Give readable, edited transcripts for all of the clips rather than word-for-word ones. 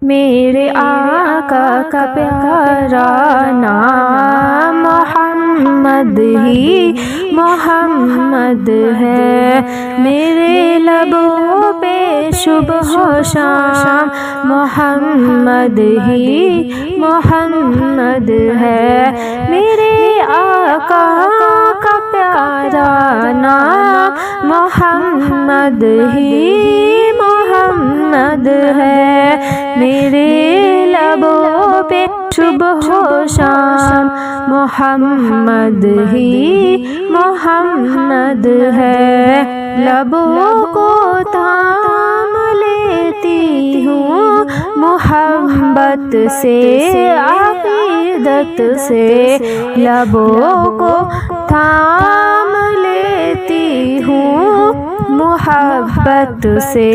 میرے آقا کا پیارا نام محمد ہی محمد ہے، میرے لبوں پہ صبح و شام محمد ہی محمد ہے، میرے آقا کا پیارا نام محمد ہی محمد ہے، میرے لبوں پہ صبح و شام محمد ہی محمد ہے، لبوں کو تھام لیتی ہوں محبت سے عقیدت سے، لبوں کو تھام لیتی ہوں محبت سے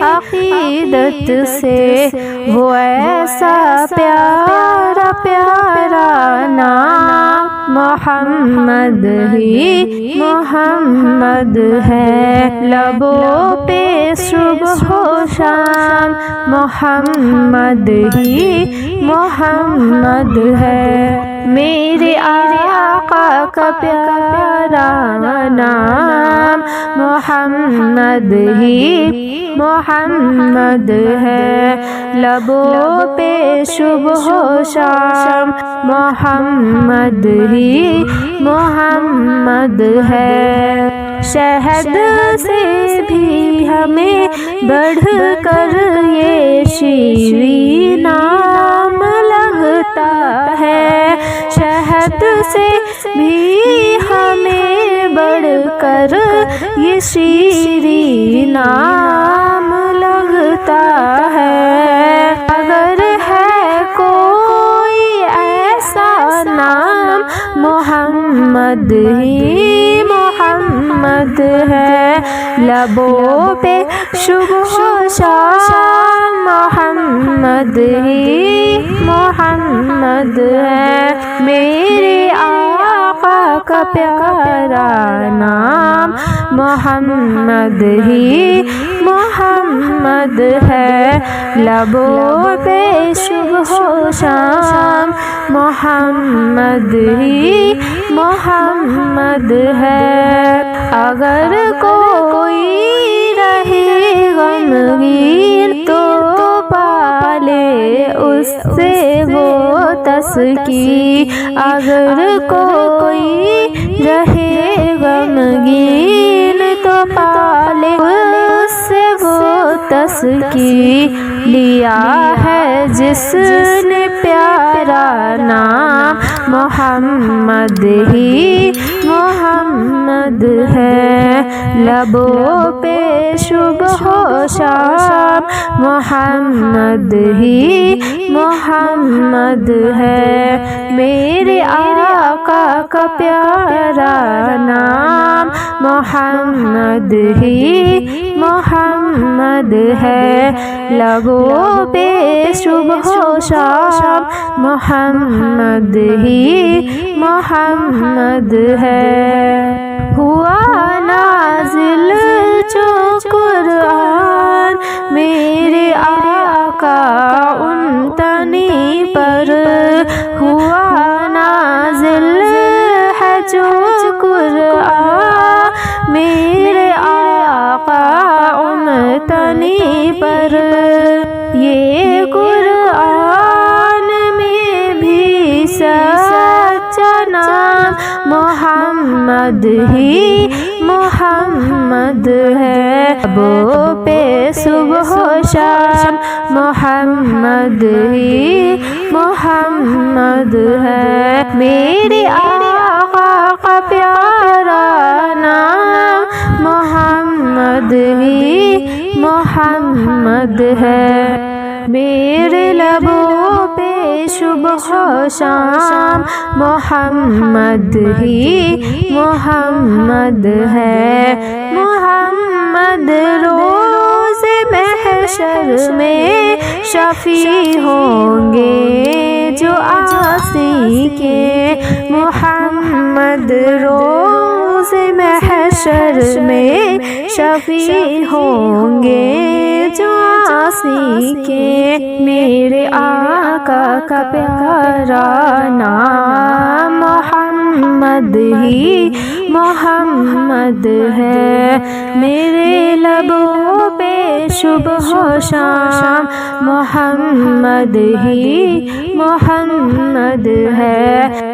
عقیدت سے، وہ ایسا پیارا پیارا نام محمد ہی محمد ہے، لبوں پہ صبح و شام محمد ہی محمد ہے، میرے آقا کا پیارا نام محمد ہی محمد ہے، لبوں پہ صبح و شام محمد ہی محمد ہے، شہد سے بھی ہمیں بڑھ کر یہ شیریں نام لگتا ہے، شہد سے بھی ہمیں بڑھ کر یہ شیریں نام لگتا ہے، اگر ہے کوئی ایسا نام محمد ہی محمد ہے، لبوں پہ صبح و شام محمد ہی محمد ہے، میرے آقا کا پیارا نام محمد ہی محمد ہے، لبوں پہ صبح و شام محمد ہی محمد ہے، اگر کوئی رہے غمگین تو پالے اس سے وہ تسکی، اگر کوئی رہے غمگین تو پالے اس سے وہ تسکی، لیا ہے جس نے پیارا نام محمد ہی محمد ہے، لبوں پہ صبح و شام محمد ہی محمد ہے، میرے آقا کا پیارا نام محمد ہی محمد ہے، لبوں پہ صبح و شام محمد ہی محمد ہے، ہوا نازل جو قرآن میرے آقا ان تنی پر، ہوا نازل ہے جو قرآن میرے آقا ان تنی پر، یہ قرآن میں بھی سچا نام محمد ہی محمد ہے، لبوں پہ صبح و شام محمد ہی محمد ہے، میرے آقا کا پیارا نام محمد ہی محمد ہے، میرے لبوں پہ صبح و شام محمد ہی محمد ہے، محمد روز محشر میں شفیع ہوں گے جو عاصی کے، محمد روز محشر میں شفیع ہوں گے جو سیکھے میرے آقا کا پیارا نام محمد ہی محمد ہے، میرے لبوں پہ صبح و شام محمد ہی محمد ہے۔